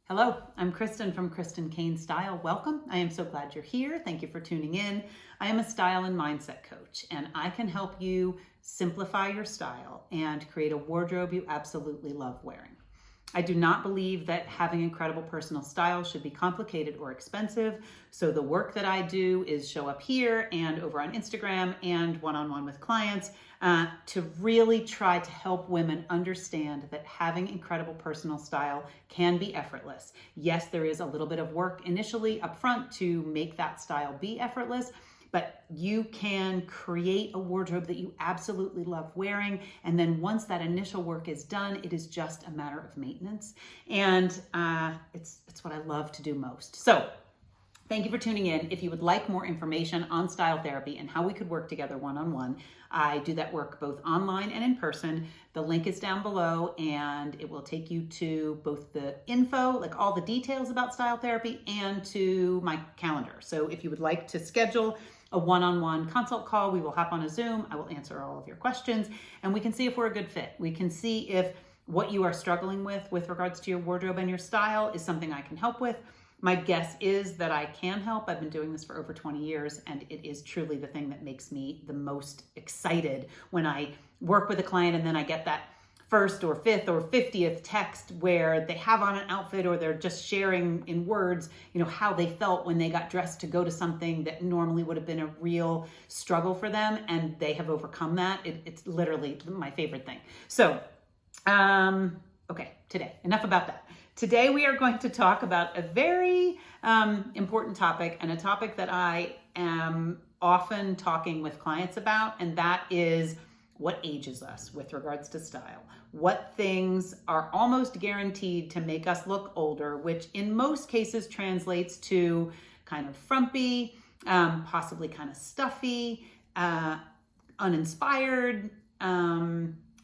Hello, I'm Kristen from Kristen Cain Style. Welcome. I am so glad you're here. Thank you for tuning in. I am a style and mindset coach, and I can help you simplify your style and create a wardrobe you absolutely love wearing. I do not believe that having incredible personal style should be complicated or expensive. So the work that I do is show up here and over on Instagram and one-on-one with clients to really try to help women understand that having incredible personal style can be effortless. Yes, there is a little bit of work initially up front to make that style be effortless, but you can create a wardrobe that you absolutely love wearing. And then once that initial work is done, it is just a matter of maintenance. And it's what I love to do most. So thank you for tuning in. If you would like more information on style therapy and how we could work together one-on-one, I do that work both online and in person. The link is down below and it will take you to both the info, like all the details about style therapy, and to my calendar. So if you would like to schedule a one-on-one consult call, we will hop on a Zoom. I will answer all of your questions and we can see if we're a good fit. We can see if what you are struggling with regards to your wardrobe and your style is something I can help with. My guess is that I can help. I've been doing this for over 20 years, and it is truly the thing that makes me the most excited when I work with a client and then I get that first or fifth or 50th text where they have on an outfit or they're just sharing in words, how they felt when they got dressed to go to something that normally would have been a real struggle for them, and they have overcome that. It's literally my favorite thing. So, okay, today, enough about that. Today we are going to talk about a very important topic, and a topic that I am often talking with clients about, and that is what ages us with regards to style. What things are almost guaranteed to make us look older, which in most cases translates to kind of frumpy, possibly kind of stuffy, uninspired,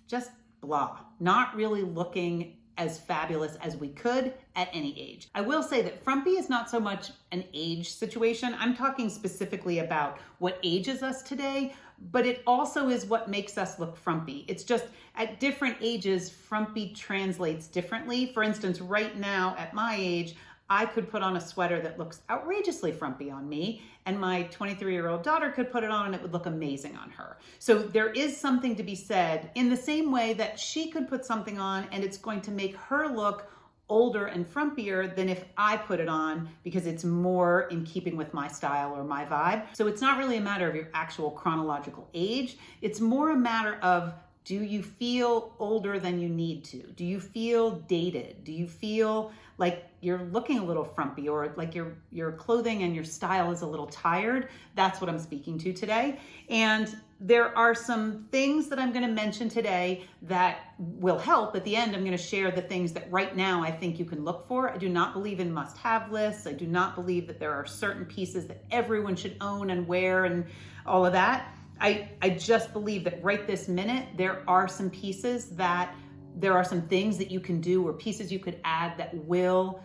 just blah, not really looking as fabulous as we could at any age. I will say that frumpy is not so much an age situation. I'm talking specifically about what ages us today, but it also is what makes us look frumpy. It's just at different ages, frumpy translates differently. For instance, right now at my age, I could put on a sweater that looks outrageously frumpy on me, and my 23-year-old daughter could put it on and it would look amazing on her. So there is something to be said in the same way that she could put something on and it's going to make her look older and frumpier than if I put it on, because it's more in keeping with my style or my vibe. So it's not really a matter of your actual chronological age. It's more a matter of, do you feel older than you need to? Do you feel dated? Do you feel like you're looking a little frumpy, or like your clothing and your style is a little tired? That's what I'm speaking to today. And there are some things that I'm going to mention today that will help. At the end, I'm going to share the things that right now I think you can look for. I do not believe in must-have lists. I do not believe that there are certain pieces that everyone should own and wear and all of that. I just believe that right this minute, there are some pieces that there are some things that you can do or pieces you could add that will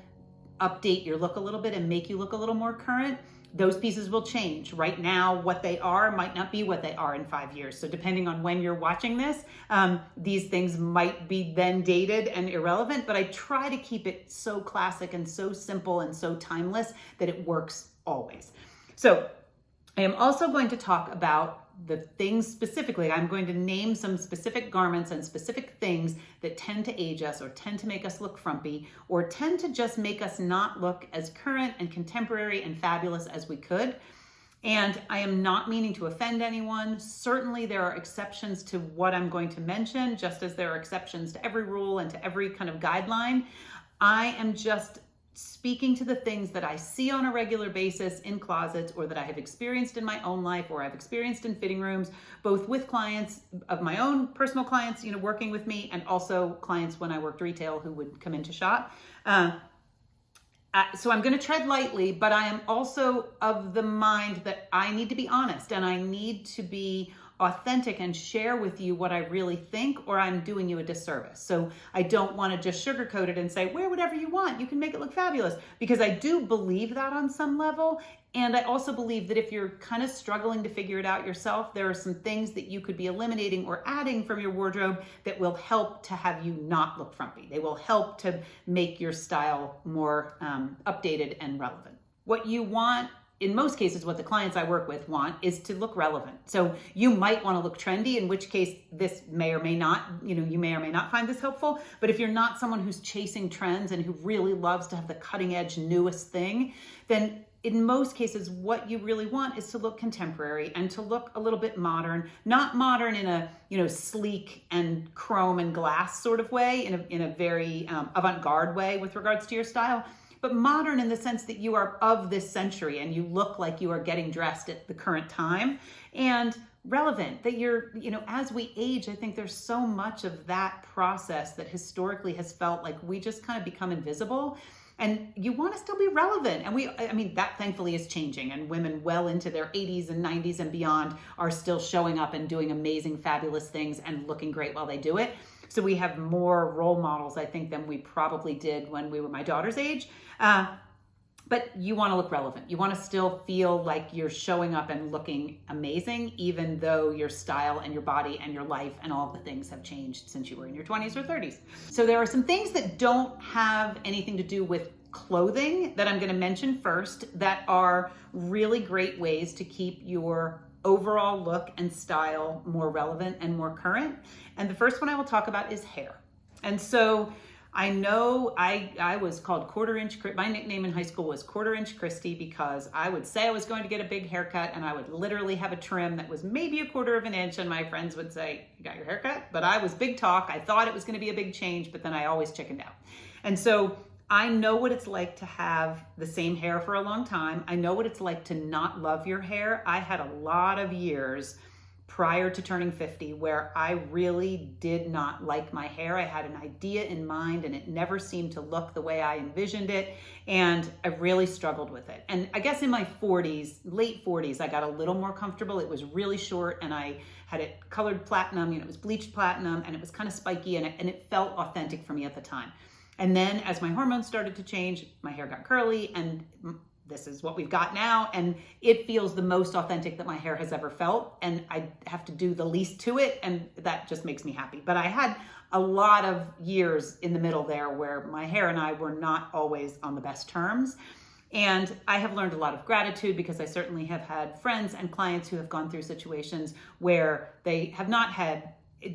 update your look a little bit and make you look a little more current. Those pieces will change. Right now, what they are might not be what they are in 5 years. So depending on when you're watching this, these things might be then dated and irrelevant, but I try to keep it so classic and so simple and so timeless that it works always. So I am also going to talk about the things specifically. I'm going to name some specific garments and specific things that tend to age us or tend to make us look frumpy or tend to just make us not look as current and contemporary and fabulous as we could. And I am not meaning to offend anyone. Certainly there are exceptions to what I'm going to mention, just as there are exceptions to every rule and to every kind of guideline. I am just speaking to the things that I see on a regular basis in closets, or that I have experienced in my own life, or I've experienced in fitting rooms, both with clients of my own personal clients, working with me, and also clients when I worked retail who would come in to shop. So I'm going to tread lightly, but I am also of the mind that I need to be honest and I need to be authentic and share with you what I really think, or I'm doing you a disservice. So I don't want to just sugarcoat it and say, wear whatever you want, you can make it look fabulous, because I do believe that on some level. And I also believe that if you're kind of struggling to figure it out yourself, there are some things that you could be eliminating or adding from your wardrobe that will help to have you not look frumpy. They will help to make your style more updated and relevant. What you want, in most cases, what the clients I work with want is to look relevant. So you might want to look trendy, in which case this may or may not, you may or may not find this helpful. But if you're not someone who's chasing trends and who really loves to have the cutting edge newest thing, then in most cases, what you really want is to look contemporary and to look a little bit modern, not modern in a sleek and chrome and glass sort of way, in a very avant-garde way with regards to your style, but modern in the sense that you are of this century and you look like you are getting dressed at the current time, and relevant, that you're, as we age, I think there's so much of that process that historically has felt like we just kind of become invisible. And you want to still be relevant. And that thankfully is changing, and women well into their 80s and 90s and beyond are still showing up and doing amazing, fabulous things and looking great while they do it. So we have more role models, I think, than we probably did when we were my daughter's age. But you want to look relevant. You want to still feel like you're showing up and looking amazing, even though your style and your body and your life and all the things have changed since you were in your 20s or 30s. So there are some things that don't have anything to do with clothing that I'm going to mention first that are really great ways to keep your overall look and style more relevant and more current. And the first one I will talk about is hair. And so I know I was called my nickname in high school was Quarter Inch Christy, because I would say I was going to get a big haircut and I would literally have a trim that was maybe 1/4 of an inch, and my friends would say, "You got your haircut?" But I was big talk. I thought it was going to be a big change, but then I always chickened out. And so I know what it's like to have the same hair for a long time. I know what it's like to not love your hair. I had a lot of years prior to turning 50 where I really did not like my hair. I had an idea in mind and it never seemed to look the way I envisioned it, and I really struggled with it. And I guess in my 40s, late 40s, I got a little more comfortable. It was really short and I had it colored platinum, it was bleached platinum, and it was kind of spiky, and it felt authentic for me at the time. And then as my hormones started to change, my hair got curly, and this is what we've got now, and it feels the most authentic that my hair has ever felt, and I have to do the least to it, and that just makes me happy. But I had a lot of years in the middle there where my hair and I were not always on the best terms, and I have learned a lot of gratitude, because I certainly have had friends and clients who have gone through situations where they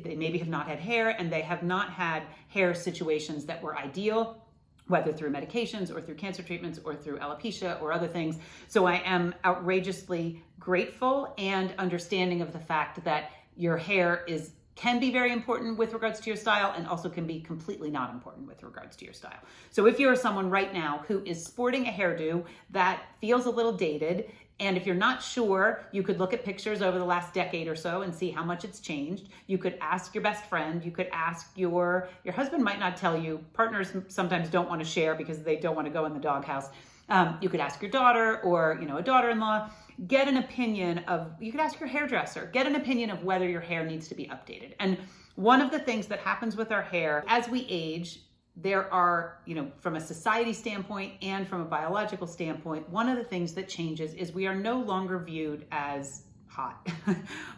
maybe have not had hair, and they have not had hair situations that were ideal, whether through medications or through cancer treatments or through alopecia or other things. So I am outrageously grateful and understanding of the fact that your hair can be very important with regards to your style, and also can be completely not important with regards to your style. So if you're someone right now who is sporting a hairdo that feels a little dated, and if you're not sure, you could look at pictures over the last decade or so and see how much it's changed. You could ask your best friend. You could ask your husband might not tell you. Partners sometimes don't want to share because they don't want to go in the doghouse. You could ask your daughter or a daughter-in-law. Get an opinion you could ask your hairdresser. Get an opinion of whether your hair needs to be updated. And one of the things that happens with our hair as we age, there are, from a society standpoint and from a biological standpoint, one of the things that changes is we are no longer viewed as hot.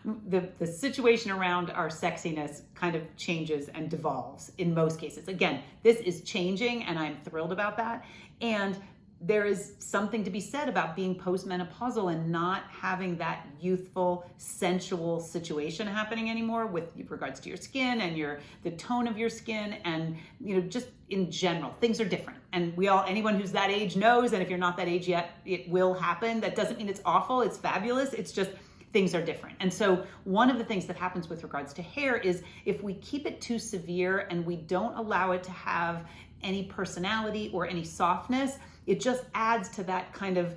The situation around our sexiness kind of changes and devolves in most cases. Again, this is changing and I'm thrilled about that. And there is something to be said about being postmenopausal and not having that youthful, sensual situation happening anymore with regards to your skin and the tone of your skin, and just in general, things are different. And anyone who's that age knows, and if you're not that age yet, it will happen. That doesn't mean it's awful, it's fabulous, it's just things are different. And so one of the things that happens with regards to hair is if we keep it too severe and we don't allow it to have any personality or any softness, it just adds to that kind of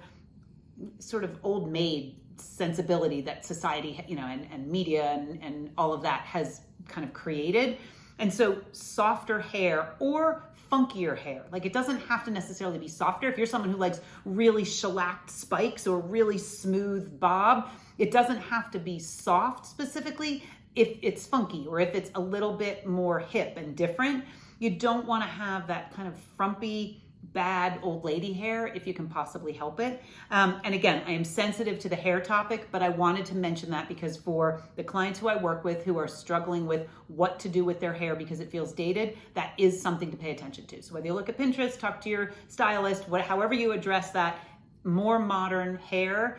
sort of old maid sensibility that society, and media and all of that has kind of created. And so softer hair or funkier hair, like it doesn't have to necessarily be softer. If you're someone who likes really shellacked spikes or really smooth bob, it doesn't have to be soft specifically. If it's funky or if it's a little bit more hip and different, you don't want to have that kind of frumpy bad old lady hair if you can possibly help it. And again, I am sensitive to the hair topic, but I wanted to mention that because for the clients who I work with who are struggling with what to do with their hair because it feels dated, that is something to pay attention to. So whether you look at Pinterest, talk to your stylist, however you address that, more modern hair,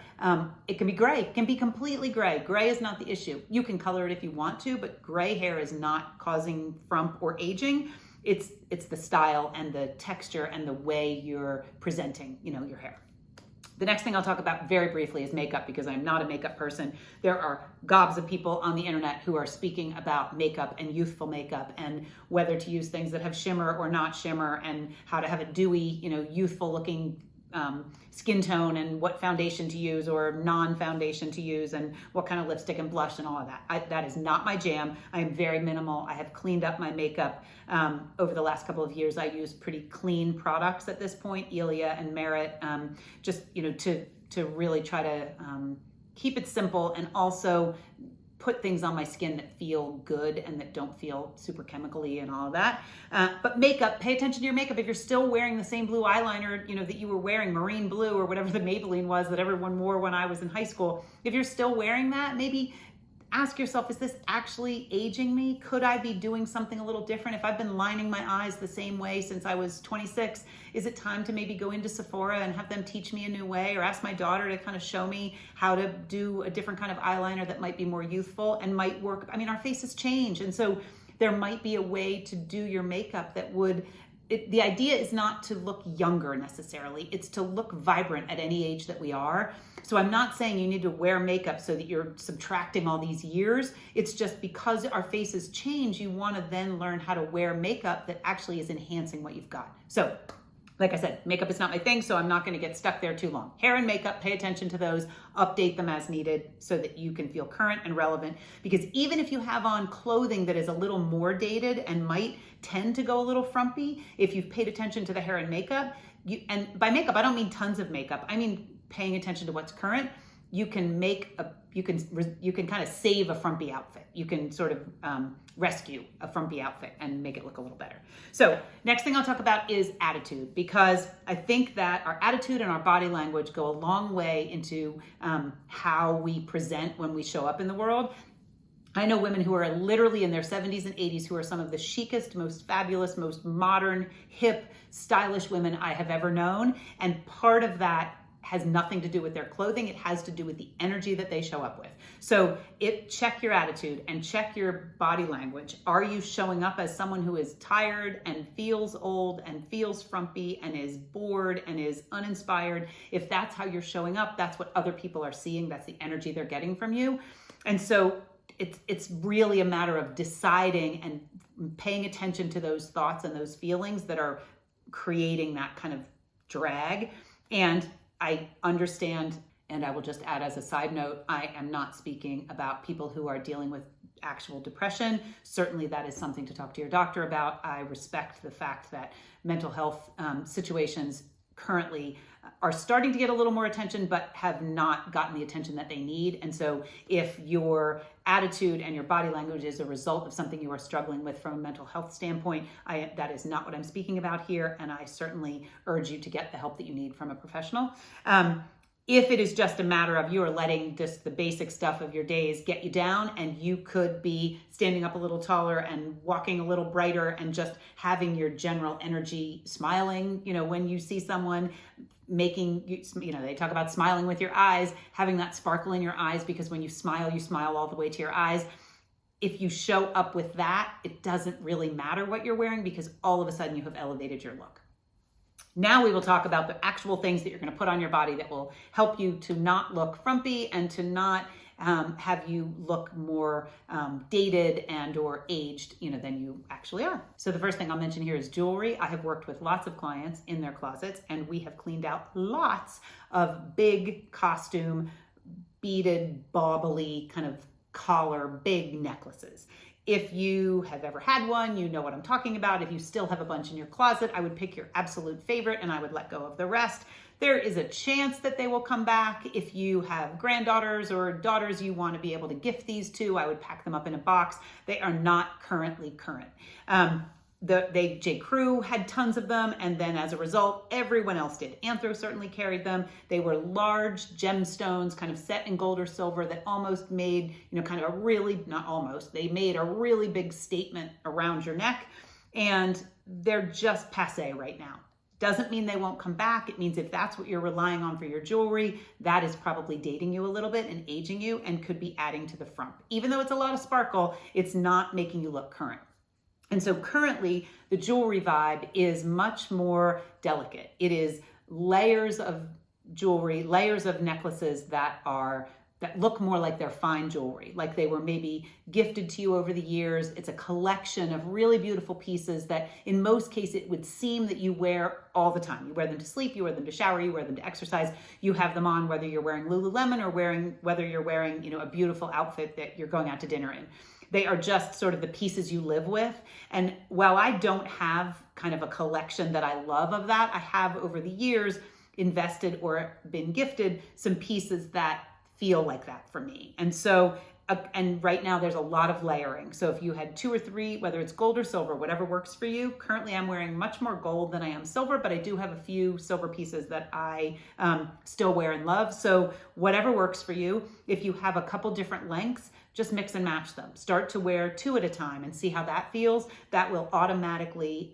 it can be gray, it can be completely gray. Gray is not the issue. You can color it if you want to, but gray hair is not causing frump or aging. It's the style and the texture and the way you're presenting, your hair. The next thing I'll talk about very briefly is makeup, because I'm not a makeup person. There are gobs of people on the internet who are speaking about makeup and youthful makeup and whether to use things that have shimmer or not shimmer and how to have a dewy, youthful looking skin tone and what foundation to use or non-foundation to use and what kind of lipstick and blush and all of that. That is not my jam. I am very minimal. I have cleaned up my makeup over the last couple of years. I use pretty clean products at this point, Elia and Merit, just to really try to keep it simple and also put things on my skin that feel good and that don't feel super chemically and all of that. But makeup, pay attention to your makeup. If you're still wearing the same blue eyeliner, that you were wearing, marine blue or whatever the Maybelline was that everyone wore when I was in high school, if you're still wearing that, maybe ask yourself, is this actually aging me? Could I be doing something a little different? If I've been lining my eyes the same way since I was 26, is it time to maybe go into Sephora and have them teach me a new way, or ask my daughter to kind of show me how to do a different kind of eyeliner that might be more youthful and might work? I mean, our faces change. And so there might be a way to do your makeup that would, the idea is not to look younger necessarily. It's to look vibrant at any age that we are. So I'm not saying you need to wear makeup so that you're subtracting all these years. It's just because our faces change, you want to then learn how to wear makeup that actually is enhancing what you've got. So like I said, makeup is not my thing, so I'm not going to get stuck there too long. Hair and makeup, pay attention to those, update them as needed so that you can feel current and relevant. Because even if you have on clothing that is a little more dated and might tend to go a little frumpy, if you've paid attention to the hair and makeup, and by makeup, I don't mean tons of makeup. I mean paying attention to what's current. You can kind of save a frumpy outfit. You can sort of rescue a frumpy outfit and make it look a little better. So next thing I'll talk about is attitude, because I think that our attitude and our body language go a long way into how we present when we show up in the world. I know women who are literally in their 70s and 80s who are some of the chicest, most fabulous, most modern, hip, stylish women I have ever known. And part of that has nothing to do with their clothing. It has to do with the energy that they show up with. So check your attitude and check your body language. Are you showing up as someone who is tired and feels old and feels frumpy and is bored and is uninspired? If that's how you're showing up, that's what other people are seeing. That's the energy they're getting from you. And so it's really a matter of deciding and paying attention to those thoughts and those feelings that are creating that kind of drag. And I understand, and I will just add as a side note, I am not speaking about people who are dealing with actual depression. Certainly that is something to talk to your doctor about. I respect the fact that mental health situations currently are starting to get a little more attention, but have not gotten the attention that they need. And so if your attitude and your body language is a result of something you are struggling with from a mental health standpoint, that is not what I'm speaking about here. And I certainly urge you to get the help that you need from a professional. If it is just a matter of you are letting just the basic stuff of your days get you down, and you could be standing up a little taller and walking a little brighter and just having your general energy, smiling, when you see someone, making you, they talk about smiling with your eyes, having that sparkle in your eyes, because when you smile all the way to your eyes. If you show up with that, it doesn't really matter what you're wearing, because all of a sudden you have elevated your look. Now we will talk about the actual things that you're going to put on your body that will help you to not look frumpy and to not have you look more dated and or aged, than you actually are. So the first thing I'll mention here is jewelry. I have worked with lots of clients in their closets, and we have cleaned out lots of big costume, beaded, bobbly kind of collar, big necklaces. If you have ever had one, you know what I'm talking about. If you still have a bunch in your closet, I would pick your absolute favorite and I would let go of the rest. There is a chance that they will come back. If you have granddaughters or daughters you want to be able to gift these to, I would pack them up in a box. They are not currently current. J. Crew had tons of them, and then as a result, everyone else did. Anthro certainly carried them. They were large gemstones, kind of set in gold or silver, that almost made, kind of a really, not almost, they made a really big statement around your neck, and they're just passé right now. Doesn't mean they won't come back. It means if that's what you're relying on for your jewelry, that is probably dating you a little bit and aging you and could be adding to the frump. Even though it's a lot of sparkle, it's not making you look current. And so currently, the jewelry vibe is much more delicate. It is layers of jewelry, layers of necklaces that look more like they're fine jewelry, like they were maybe gifted to you over the years. It's a collection of really beautiful pieces that in most cases it would seem that you wear all the time. You wear them to sleep, you wear them to shower, you wear them to exercise. You have them on whether you're wearing Lululemon or whether you're wearing, a beautiful outfit that you're going out to dinner in. They are just sort of the pieces you live with. And while I don't have kind of a collection that I love of that, I have over the years invested or been gifted some pieces that feel like that for me. And so, and right now there's a lot of layering. So if you had 2 or 3, whether it's gold or silver, whatever works for you. Currently I'm wearing much more gold than I am silver, but I do have a few silver pieces that I still wear and love. So whatever works for you. If you have a couple different lengths, just mix and match them. Start to wear 2 at a time and see how that feels. That will automatically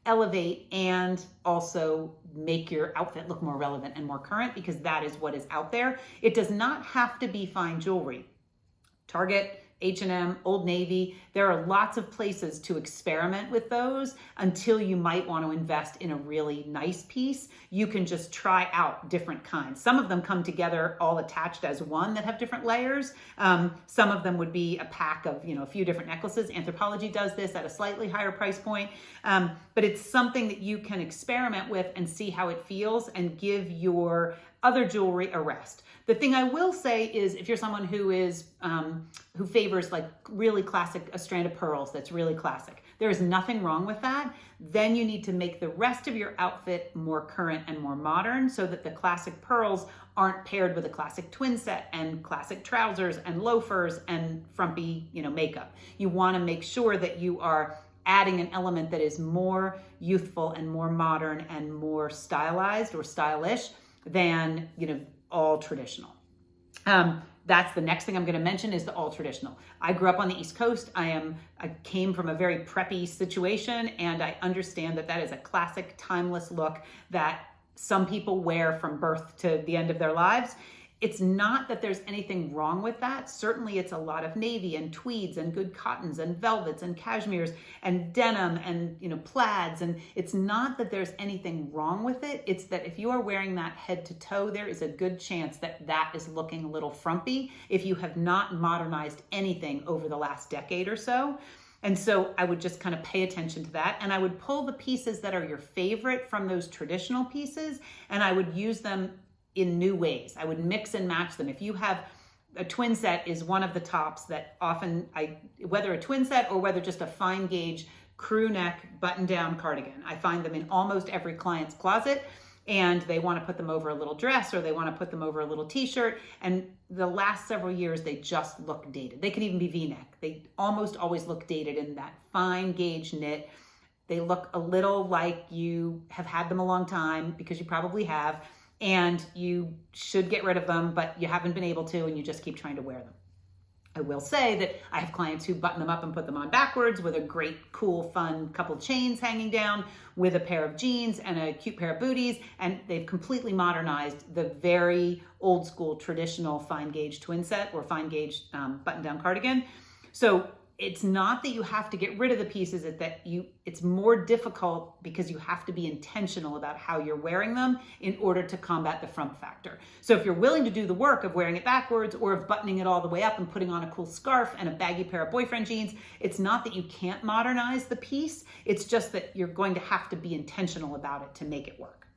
elevate and also make your outfit look more relevant and more current, because that is what is out there. It does not have to be fine jewelry. Target, H&M, Old Navy, there are lots of places to experiment with those until you might want to invest in a really nice piece. You can just try out different kinds. Some of them come together all attached as one that have different layers. Some of them would be a pack of, a few different necklaces. Anthropologie does this at a slightly higher price point. But it's something that you can experiment with and see how it feels and give your other jewelry a rest. The thing I will say is, if you're someone who is who favors like really classic, a strand of pearls that's really classic, there is nothing wrong with that. Then you need to make the rest of your outfit more current and more modern, so that the classic pearls aren't paired with a classic twin set and classic trousers and loafers and frumpy, makeup. You want to make sure that you are adding an element that is more youthful and more modern and more stylized or stylish than, all traditional. That's the next thing I'm going to mention, is the all traditional. I grew up on the East Coast. I came from a very preppy situation, and I understand that that is a classic, timeless look that some people wear from birth to the end of their lives. It's not that there's anything wrong with that. Certainly it's a lot of navy and tweeds and good cottons and velvets and cashmeres and denim and plaids. And it's not that there's anything wrong with it. It's that if you are wearing that head to toe, there is a good chance that that is looking a little frumpy if you have not modernized anything over the last decade or so. And so I would just kind of pay attention to that. And I would pull the pieces that are your favorite from those traditional pieces, and I would use them in new ways. I would mix and match them. If you have a twin set, is one of the tops that often whether a twin set or whether just a fine gauge crew neck button down cardigan, I find them in almost every client's closet, and they want to put them over a little dress or they want to put them over a little t-shirt. And the last several years, they just look dated. They can even be V-neck. They almost always look dated in that fine gauge knit. They look a little like you have had them a long time, because you probably have, and you should get rid of them, but you haven't been able to, and you just keep trying to wear them. I will say that I have clients who button them up and put them on backwards with a great, cool, fun couple chains hanging down, with a pair of jeans and a cute pair of booties, and they've completely modernized the very old school traditional fine gauge twin set or fine gauge button down cardigan. So it's not that you have to get rid of the pieces, it's more difficult because you have to be intentional about how you're wearing them in order to combat the frump factor. So if you're willing to do the work of wearing it backwards or of buttoning it all the way up and putting on a cool scarf and a baggy pair of boyfriend jeans, it's not that you can't modernize the piece. It's just that you're going to have to be intentional about it to make it work.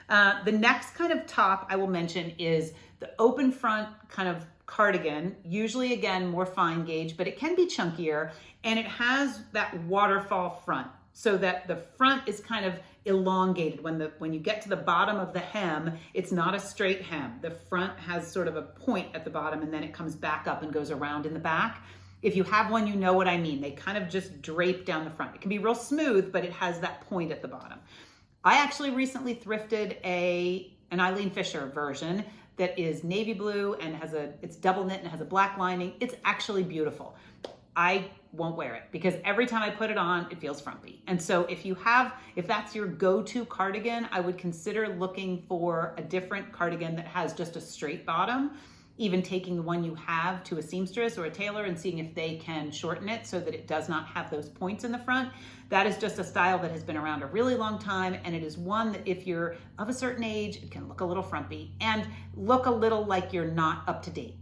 The next kind of top I will mention is the open front kind of cardigan, usually again more fine gauge, but it can be chunkier, and it has that waterfall front, so that the front is kind of elongated. When you get to the bottom of the hem, it's not a straight hem. The front has sort of a point at the bottom, and then it comes back up and goes around in the back. If you have one, you know what I mean. They kind of just drape down the front. It can be real smooth, but it has that point at the bottom. I actually recently thrifted an Eileen Fisher version that is navy blue and it's double knit and has a black lining. It's actually beautiful. I won't wear it because every time I put it on, it feels frumpy. And so if that's your go-to cardigan, I would consider looking for a different cardigan that has just a straight bottom, even taking the one you have to a seamstress or a tailor and seeing if they can shorten it so that it does not have those points in the front. That is just a style that has been around a really long time, and it is one that if you're of a certain age, it can look a little frumpy and look a little like you're not up to date.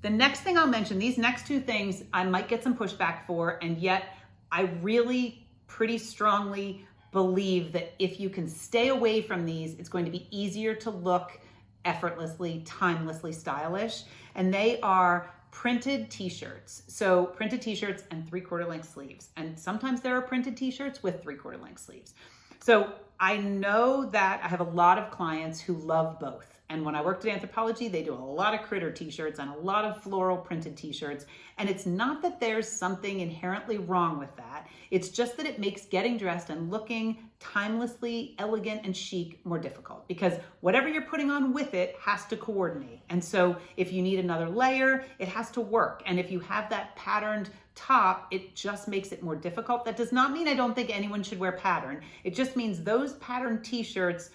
The next thing I'll mention, these next two things I might get some pushback for, and yet I really pretty strongly believe that if you can stay away from these, it's going to be easier to look effortlessly, timelessly stylish. And they are printed t-shirts. So printed t-shirts and 3/4 length sleeves. And sometimes there are printed t-shirts with 3/4 length sleeves. So I know that I have a lot of clients who love both. And when I worked at Anthropologie, they do a lot of critter t-shirts and a lot of floral printed t-shirts. And it's not that there's something inherently wrong with that. It's just that it makes getting dressed and looking timelessly elegant and chic more difficult because whatever you're putting on with it has to coordinate. And so if you need another layer, it has to work. And if you have that patterned top, it just makes it more difficult. That does not mean I don't think anyone should wear pattern. It just means those patterned t-shirts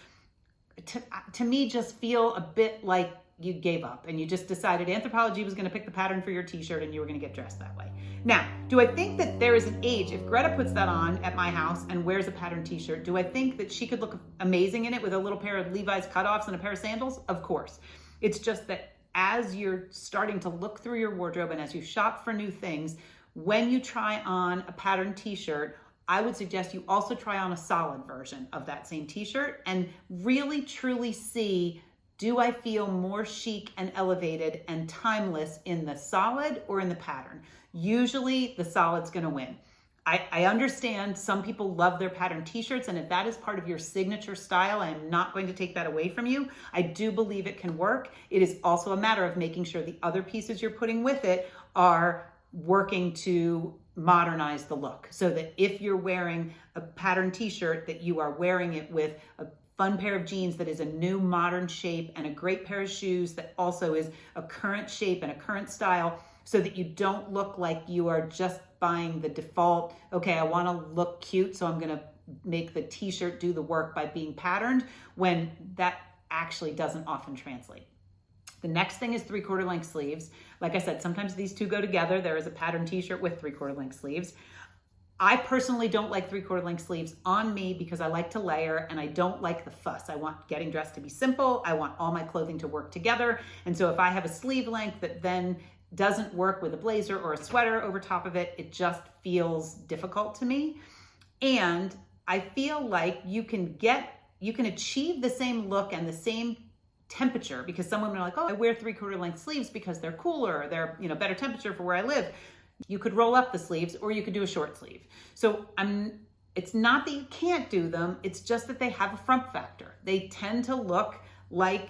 to me just feel a bit like you gave up and you just decided Anthropologie was going to pick the pattern for your t-shirt and you were going to get dressed that way. Now, do I think that there is an age, if Greta puts that on at my house and wears a patterned t-shirt, do I think that she could look amazing in it with a little pair of Levi's cutoffs and a pair of sandals? Of course. It's just that as you're starting to look through your wardrobe and as you shop for new things, when you try on a patterned t-shirt, I would suggest you also try on a solid version of that same t-shirt and really truly see, do I feel more chic and elevated and timeless in the solid or in the pattern? Usually the solid's gonna win. I understand some people love their patterned t-shirts, and if that is part of your signature style, I am not going to take that away from you. I do believe it can work. It is also a matter of making sure the other pieces you're putting with it are working to modernize the look so that if you're wearing a patterned t-shirt that you are wearing it with a fun pair of jeans that is a new modern shape and a great pair of shoes that also is a current shape and a current style so that you don't look like you are just buying the default, okay, I want to look cute, so I'm going to make the t-shirt do the work by being patterned, when that actually doesn't often translate. The next thing is 3/4 length sleeves. Like I said, sometimes these two go together. There is a patterned t-shirt with 3/4 length sleeves. I personally don't like 3/4 length sleeves on me because I like to layer and I don't like the fuss. I want getting dressed to be simple. I want all my clothing to work together. And so if I have a sleeve length that then doesn't work with a blazer or a sweater over top of it, it just feels difficult to me. And I feel like you can achieve the same look and the same temperature, because some women are like, oh, I wear 3/4 length sleeves because they're cooler, they're better temperature for where I live. You could roll up the sleeves or you could do a short sleeve. So it's not that you can't do them, it's just that they have a frump factor. They tend to look like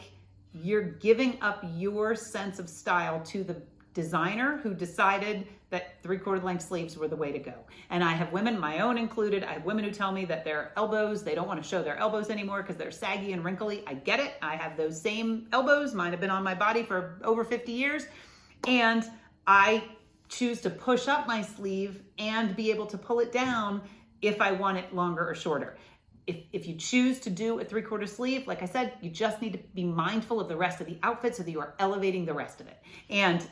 you're giving up your sense of style to the designer who decided that 3/4 length sleeves were the way to go. And I have women, my own included, I have women who tell me that their elbows, they don't want to show their elbows anymore because they're saggy and wrinkly. I get it. I have those same elbows. Mine have been on my body for over 50 years. And I choose to push up my sleeve and be able to pull it down if I want it longer or shorter. If you choose to do a 3/4 sleeve, like I said, you just need to be mindful of the rest of the outfit so that you are elevating the rest of it and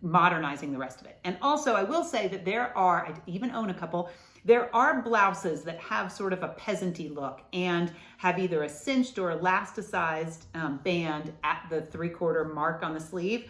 modernizing the rest of it. And also, I will say that I even own a couple, there are blouses that have sort of a peasanty look and have either a cinched or elasticized band at the 3/4 mark on the sleeve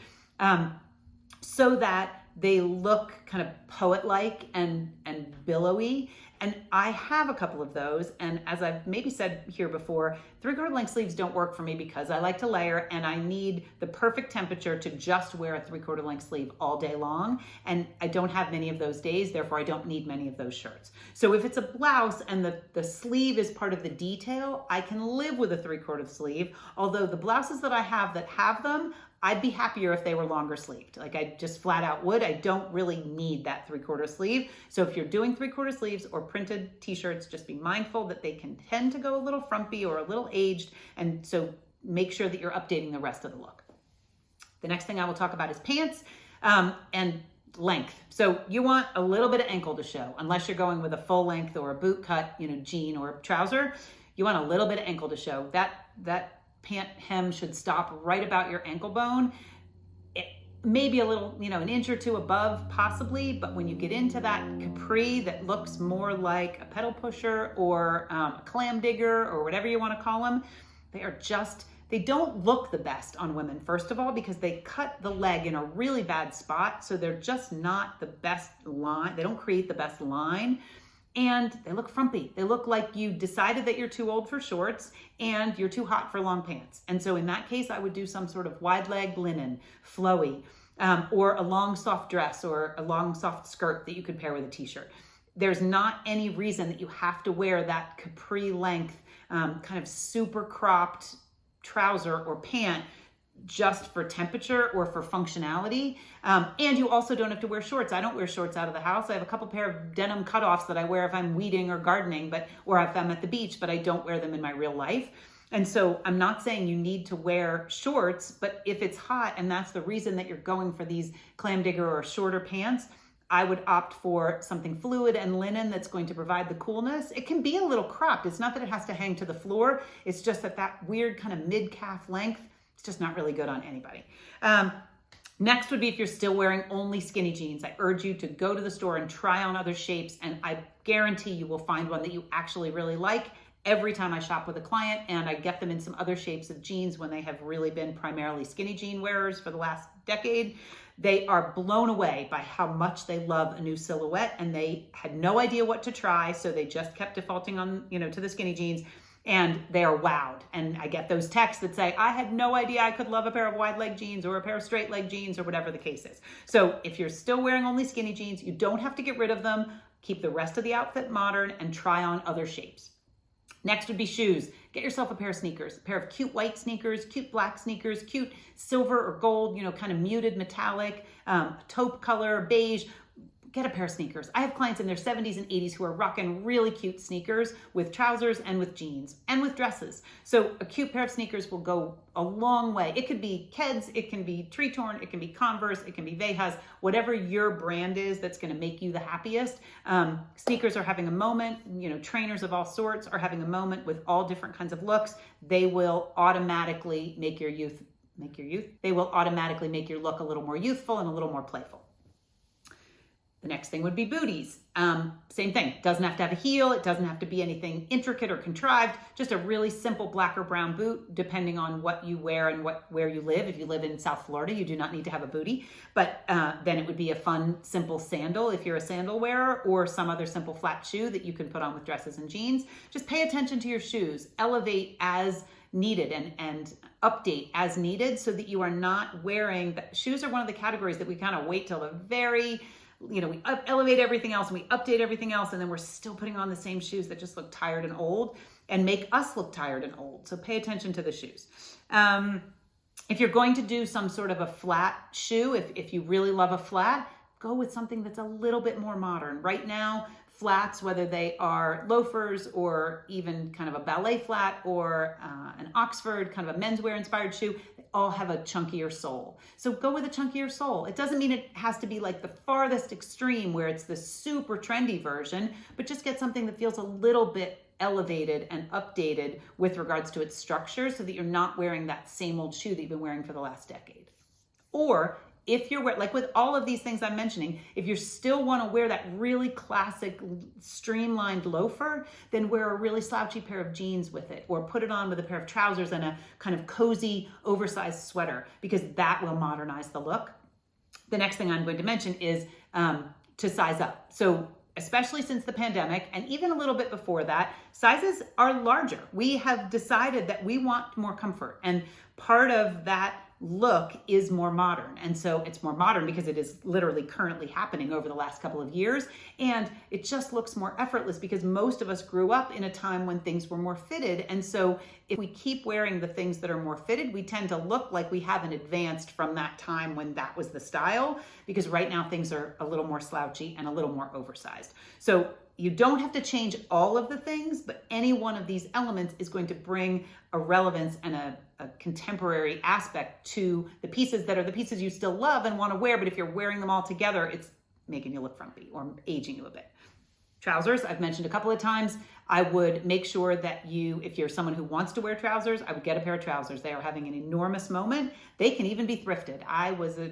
so that they look kind of poet-like and billowy. And I have a couple of those. And as I've maybe said here before, 3/4 length sleeves don't work for me because I like to layer and I need the perfect temperature to just wear a 3/4 length sleeve all day long. And I don't have many of those days, therefore I don't need many of those shirts. So if it's a blouse and the sleeve is part of the detail, I can live with a 3/4 sleeve. Although the blouses that I have them, I'd be happier if they were longer sleeved. Like I just flat out would. I don't really need that 3/4 sleeve. So if you're doing 3/4 sleeves or printed t-shirts, just be mindful that they can tend to go a little frumpy or a little aged. And so make sure that you're updating the rest of the look. The next thing I will talk about is pants and length. So you want a little bit of ankle to show, unless you're going with a full length or a boot cut, jean or trouser. You want a little bit of ankle to show. That pant hem should stop right about your ankle bone. Maybe a little, an inch or two above possibly, but when you get into that capri that looks more like a pedal pusher or a clam digger or whatever you want to call them, they don't look the best on women, first of all, because they cut the leg in a really bad spot. So they're just not the best line. They don't create the best line. And they look frumpy. They look like you decided that you're too old for shorts and you're too hot for long pants. And so in that case, I would do some sort of wide leg linen, flowy, or a long soft dress or a long soft skirt that you could pair with a t-shirt. There's not any reason that you have to wear that capri length, kind of super cropped trouser or pant just for temperature or for functionality. And you also don't have to wear shorts. I don't wear shorts out of the house. I have a couple pair of denim cutoffs that I wear if I'm weeding or gardening, or if I'm at the beach, but I don't wear them in my real life. And so I'm not saying you need to wear shorts, but if it's hot and that's the reason that you're going for these clam digger or shorter pants, I would opt for something fluid and linen that's going to provide the coolness. It can be a little cropped. It's not that it has to hang to the floor. It's just that weird kind of mid-calf length. It's just not really good on anybody. Next would be if you're still wearing only skinny jeans. I urge you to go to the store and try on other shapes, and I guarantee you will find one that you actually really like every time I shop with a client, and I get them in some other shapes of jeans when they have really been primarily skinny jean wearers for the last decade. They are blown away by how much they love a new silhouette, and they had no idea what to try, so they just kept defaulting on, to the skinny jeans. And they are wowed. And I get those texts that say, I had no idea I could love a pair of wide leg jeans or a pair of straight leg jeans or whatever the case is. So if you're still wearing only skinny jeans, you don't have to get rid of them. Keep the rest of the outfit modern and try on other shapes. Next would be shoes. Get yourself a pair of sneakers, a pair of cute white sneakers, cute black sneakers, cute silver or gold, kind of muted metallic, taupe color, beige. Get a pair of sneakers. I have clients in their 70s and 80s who are rocking really cute sneakers with trousers and with jeans and with dresses. So a cute pair of sneakers will go a long way. It could be Keds, it can be Tree Torn, it can be Converse, it can be Vejas, whatever your brand is that's going to make you the happiest. Sneakers are having a moment, trainers of all sorts are having a moment with all different kinds of looks. They will automatically make your they will automatically make your look a little more youthful and a little more playful. The next thing would be booties. Same thing, doesn't have to have a heel, it doesn't have to be anything intricate or contrived, just a really simple black or brown boot, depending on what you wear and where you live. If you live in South Florida, you do not need to have a bootie, but then it would be a fun, simple sandal if you're a sandal wearer, or some other simple flat shoe that you can put on with dresses and jeans. Just pay attention to your shoes, elevate as needed and update as needed so that you are not wearing, shoes are one of the categories that we kind of wait till the very, we elevate everything else and we update everything else, and then we're still putting on the same shoes that just look tired and old and make us look tired and old. So pay attention to the shoes. If you're going to do some sort of a flat shoe, if you really love a flat, go with something that's a little bit more modern. Right now, flats, whether they are loafers or even kind of a ballet flat or an Oxford, kind of a menswear inspired shoe, they all have a chunkier sole. So go with a chunkier sole. It doesn't mean it has to be like the farthest extreme where it's the super trendy version, but just get something that feels a little bit elevated and updated with regards to its structure so that you're not wearing that same old shoe that you've been wearing for the last decade. Or if you're like with all of these things I'm mentioning, if you still want to wear that really classic streamlined loafer, then wear a really slouchy pair of jeans with it, or put it on with a pair of trousers and a kind of cozy oversized sweater, because that will modernize the look. The next thing I'm going to mention is to size up. So especially since the pandemic, and even a little bit before that, sizes are larger. We have decided that we want more comfort, and part of that look is more modern. And so it's more modern because it is literally currently happening over the last couple of years. And it just looks more effortless because most of us grew up in a time when things were more fitted. And so if we keep wearing the things that are more fitted, we tend to look like we haven't advanced from that time when that was the style, because right now things are a little more slouchy and a little more oversized. So you don't have to change all of the things, but any one of these elements is going to bring a relevance and a contemporary aspect to the pieces that are the pieces you still love and want to wear, but if you're wearing them all together, it's making you look frumpy or aging you a bit. Trousers, I've mentioned a couple of times. I would make sure that if you're someone who wants to wear trousers, I would get a pair of trousers. They are having an enormous moment. They can even be thrifted. I was a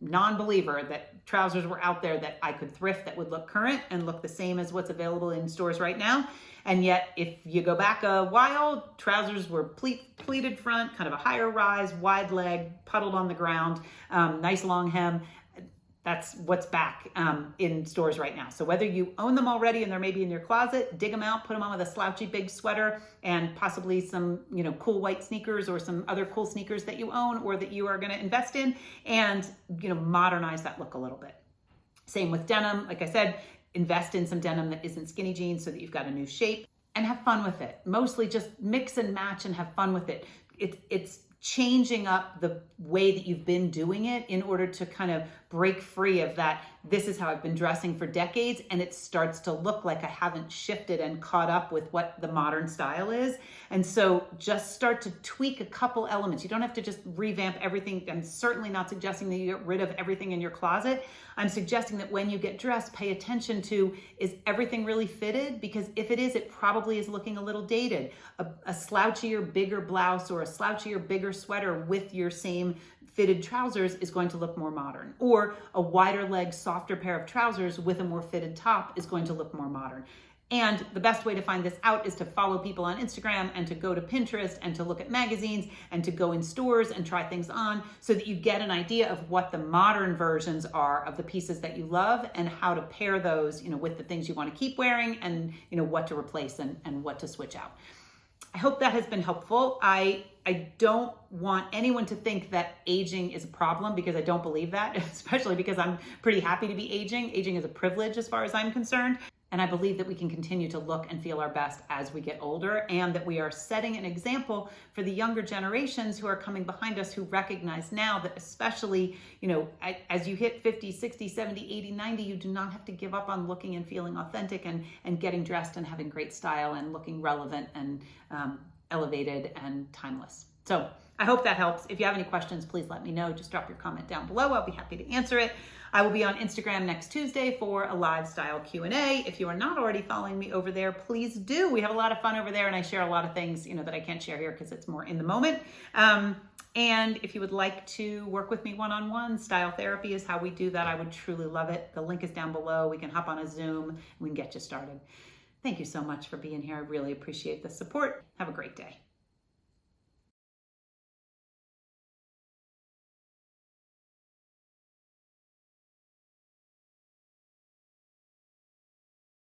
non-believer that trousers were out there that I could thrift that would look current and look the same as what's available in stores right now. And yet, if you go back a while, trousers were pleated front, kind of a higher rise, wide leg, puddled on the ground, nice long hem. That's what's back in stores right now. So whether you own them already and they're maybe in your closet, dig them out, put them on with a slouchy big sweater and possibly some, cool white sneakers or some other cool sneakers that you own or that you are going to invest in, and, modernize that look a little bit. Same with denim. Like I said, invest in some denim that isn't skinny jeans so that you've got a new shape, and have fun with it. Mostly just mix and match and have fun with it. It's changing up the way that you've been doing it in order to kind of break free of that. This is how I've been dressing for decades, and it starts to look like I haven't shifted and caught up with what the modern style is. And so just start to tweak a couple elements. You don't have to just revamp everything. I'm certainly not suggesting that you get rid of everything in your closet. I'm suggesting that when you get dressed, pay attention to, is everything really fitted? Because if it is, it probably is looking a little dated. A slouchier, bigger blouse or a slouchier, bigger sweater with your same fitted trousers is going to look more modern. Or a wider leg, softer pair of trousers with a more fitted top is going to look more modern. And the best way to find this out is to follow people on Instagram and to go to Pinterest and to look at magazines and to go in stores and try things on so that you get an idea of what the modern versions are of the pieces that you love and how to pair those, with the things you want to keep wearing and, what to replace and what to switch out. I hope that has been helpful. I don't want anyone to think that aging is a problem, because I don't believe that, especially because I'm pretty happy to be aging. Aging is a privilege as far as I'm concerned. And I believe that we can continue to look and feel our best as we get older, and that we are setting an example for the younger generations who are coming behind us, who recognize now that especially, as you hit 50, 60, 70, 80, 90, you do not have to give up on looking and feeling authentic and getting dressed and having great style and looking relevant and elevated and timeless. So I hope that helps. If you have any questions, please let me know. Just drop your comment down below. I'll be happy to answer it. I will be on Instagram next Tuesday for a live style Q&A. If you are not already following me over there, please do. We have a lot of fun over there, and I share a lot of things, that I can't share here because it's more in the moment. And if you would like to work with me one-on-one, style therapy is how we do that. I would truly love it. The link is down below. We can hop on a Zoom and we can get you started. Thank you so much for being here. I really appreciate the support. Have a great day.